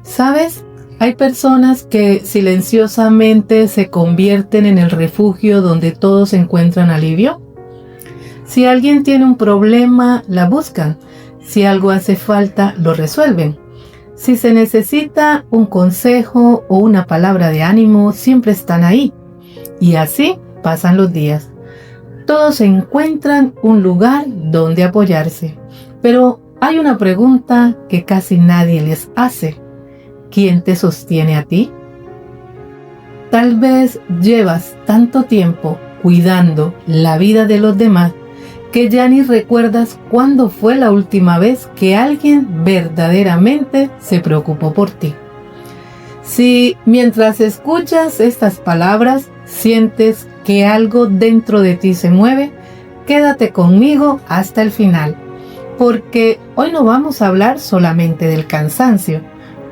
¿Sabes? Hay personas que silenciosamente se convierten en el refugio donde todos encuentran alivio. Si alguien tiene un problema, la buscan. Si algo hace falta, lo resuelven. Si se necesita un consejo o una palabra de ánimo, siempre están ahí. Y así pasan los días. Todos encuentran un lugar donde apoyarse. Pero hay una pregunta que casi nadie les hace. ¿Quién te sostiene a ti? Tal vez llevas tanto tiempo cuidando la vida de los demás que ya ni recuerdas cuándo fue la última vez que alguien verdaderamente se preocupó por ti. Si mientras escuchas estas palabras sientes que algo dentro de ti se mueve, quédate conmigo hasta el final, porque hoy no vamos a hablar solamente del cansancio,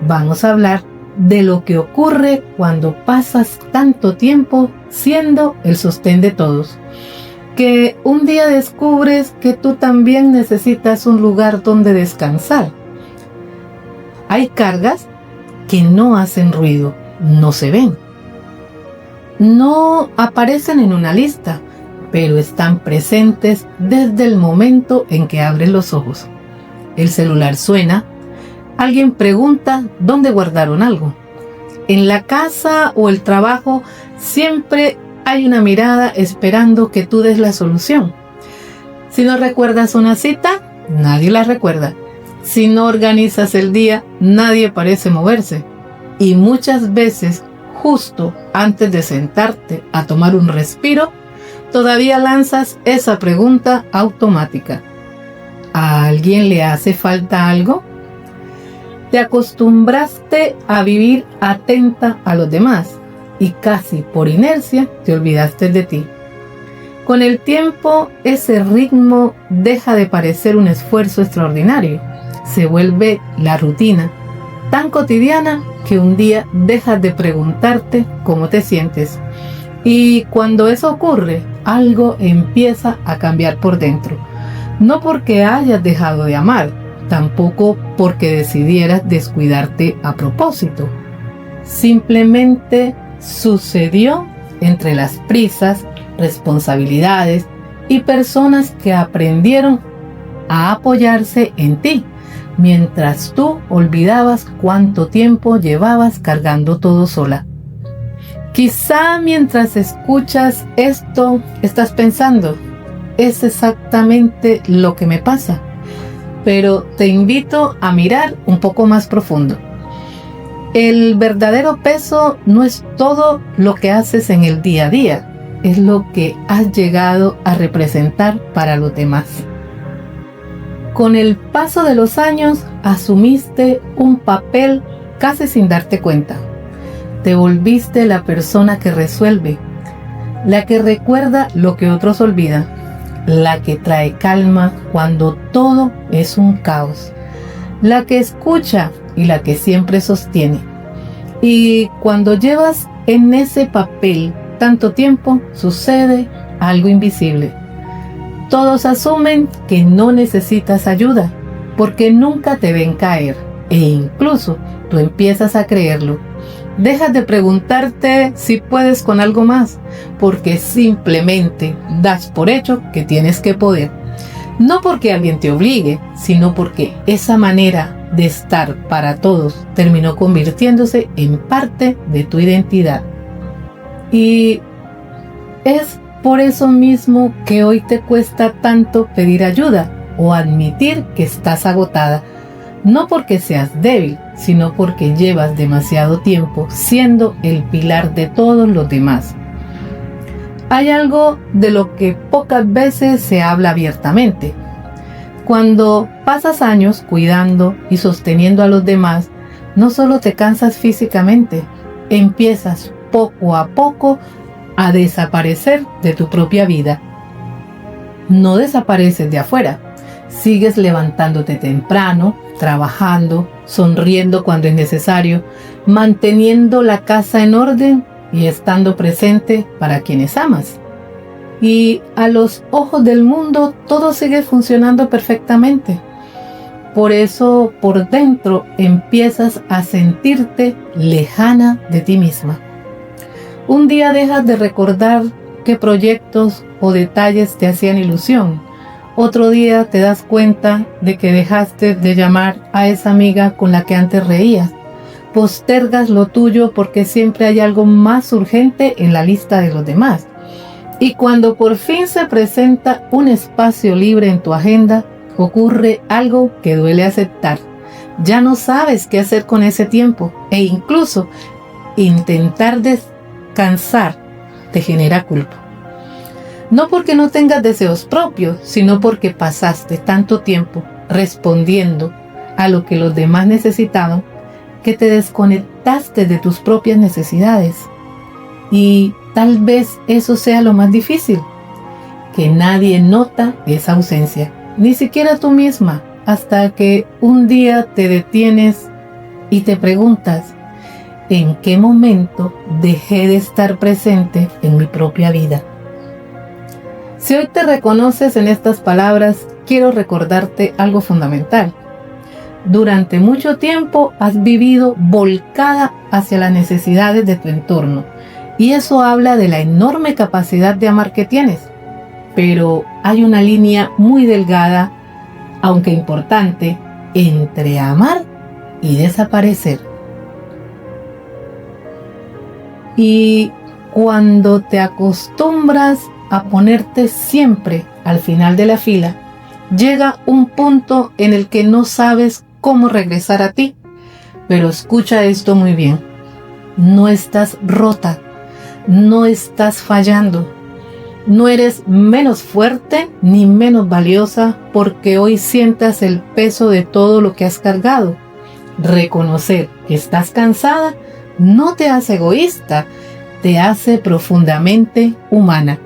vamos a hablar de lo que ocurre cuando pasas tanto tiempo siendo el sostén de todos. Que un día descubres que tú también necesitas un lugar donde descansar. Hay cargas que no hacen ruido, no se ven. No aparecen en una lista, pero están presentes desde el momento en que abres los ojos. El celular suena, alguien pregunta dónde guardaron algo. En la casa o el trabajo siempre hay una mirada esperando que tú des la solución. Si no recuerdas una cita, nadie la recuerda. Si no organizas el día, nadie parece moverse. Y muchas veces, justo antes de sentarte a tomar un respiro, todavía lanzas esa pregunta automática. ¿A alguien le hace falta algo? Te acostumbraste a vivir atenta a los demás y casi por inercia te olvidaste de ti. Con el tiempo, ese ritmo deja de parecer un esfuerzo extraordinario. Se vuelve la rutina, tan cotidiana que un día dejas de preguntarte cómo te sientes. Y cuando eso ocurre, algo empieza a cambiar por dentro. No porque hayas dejado de amar, tampoco porque decidieras descuidarte a propósito. Simplemente sucedió entre las prisas, responsabilidades y personas que aprendieron a apoyarse en ti, mientras tú olvidabas cuánto tiempo llevabas cargando todo sola. Quizá mientras escuchas esto estás pensando, es exactamente lo que me pasa, pero te invito a mirar un poco más profundo. El verdadero peso no es todo lo que haces en el día a día, es lo que has llegado a representar para los demás. Con el paso de los años, asumiste un papel casi sin darte cuenta. Te volviste la persona que resuelve, la que recuerda lo que otros olvidan, la que trae calma cuando todo es un caos, la que escucha y la que siempre sostiene. Y cuando llevas en ese papel tanto tiempo, sucede algo invisible. Todos asumen que no necesitas ayuda, porque nunca te ven caer, e incluso tú empiezas a creerlo. Dejas de preguntarte si puedes con algo más, porque simplemente das por hecho que tienes que poder. No porque alguien te obligue, sino porque esa manera de estar para todos terminó convirtiéndose en parte de tu identidad. Y es por eso mismo que hoy te cuesta tanto pedir ayuda o admitir que estás agotada. No porque seas débil, sino porque llevas demasiado tiempo siendo el pilar de todos los demás. Hay algo de lo que pocas veces se habla abiertamente. Cuando pasas años cuidando y sosteniendo a los demás, no solo te cansas físicamente, empiezas poco a poco a desaparecer de tu propia vida. No desapareces de afuera, sigues levantándote temprano, trabajando, sonriendo cuando es necesario, manteniendo la casa en orden y estando presente para quienes amas. Y a los ojos del mundo todo sigue funcionando perfectamente. Por eso por dentro empiezas a sentirte lejana de ti misma. Un día dejas de recordar qué proyectos o detalles te hacían ilusión. Otro día te das cuenta de que dejaste de llamar a esa amiga con la que antes reías. Postergas lo tuyo porque siempre hay algo más urgente en la lista de los demás. Y cuando por fin se presenta un espacio libre en tu agenda, ocurre algo que duele aceptar. Ya no sabes qué hacer con ese tiempo e incluso intentar descansar te genera culpa. No porque no tengas deseos propios, sino porque pasaste tanto tiempo respondiendo a lo que los demás necesitaban que te desconectaste de tus propias necesidades. Y tal vez eso sea lo más difícil, que nadie nota esa ausencia, ni siquiera tú misma, hasta que un día te detienes y te preguntas, ¿en qué momento dejé de estar presente en mi propia vida? Si hoy te reconoces en estas palabras, quiero recordarte algo fundamental. Durante mucho tiempo has vivido volcada hacia las necesidades de tu entorno, y eso habla de la enorme capacidad de amar que tienes. Pero hay una línea muy delgada, aunque importante, entre amar y desaparecer. Y cuando te acostumbras a ponerte siempre al final de la fila, llega un punto en el que no sabes cómo regresar a ti. Pero escucha esto muy bien. No estás rota, no estás fallando. No eres menos fuerte ni menos valiosa porque hoy sientas el peso de todo lo que has cargado. Reconocer que estás cansada no te hace egoísta, te hace profundamente humana.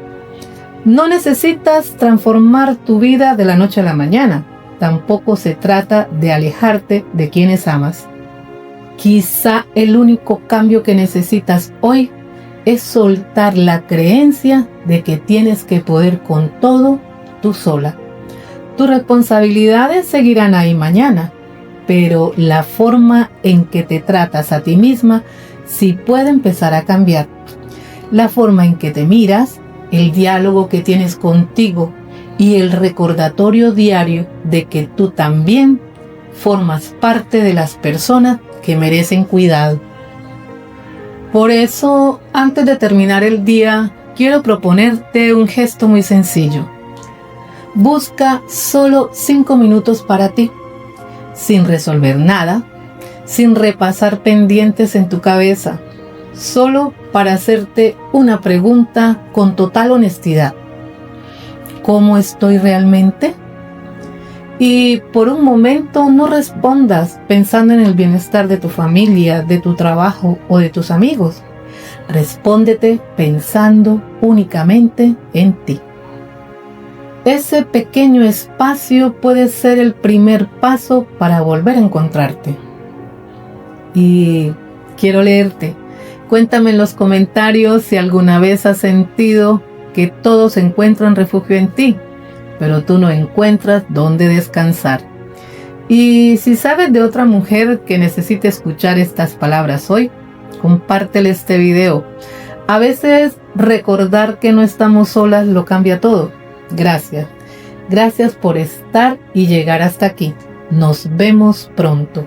No necesitas transformar tu vida de la noche a la mañana. Tampoco se trata de alejarte de quienes amas. Quizá el único cambio que necesitas hoy es soltar la creencia de que tienes que poder con todo tú sola. Tus responsabilidades seguirán ahí mañana, pero la forma en que te tratas a ti misma sí puede empezar a cambiar. La forma en que te miras, el diálogo que tienes contigo y el recordatorio diario de que tú también formas parte de las personas que merecen cuidado. Por eso, antes de terminar el día, quiero proponerte un gesto muy sencillo. Busca solo 5 minutos para ti, sin resolver nada, sin repasar pendientes en tu cabeza, solo para hacerte una pregunta con total honestidad. ¿Cómo estoy realmente? Y por un momento no respondas pensando en el bienestar de tu familia, de tu trabajo o de tus amigos. Respóndete pensando únicamente en ti. Ese pequeño espacio puede ser el primer paso para volver a encontrarte. Y quiero leerte. Cuéntame en los comentarios si alguna vez has sentido que todos encuentran refugio en ti, pero tú no encuentras dónde descansar. Y si sabes de otra mujer que necesite escuchar estas palabras hoy, compártele este video. A veces recordar que no estamos solas lo cambia todo. Gracias. Gracias por estar y llegar hasta aquí. Nos vemos pronto.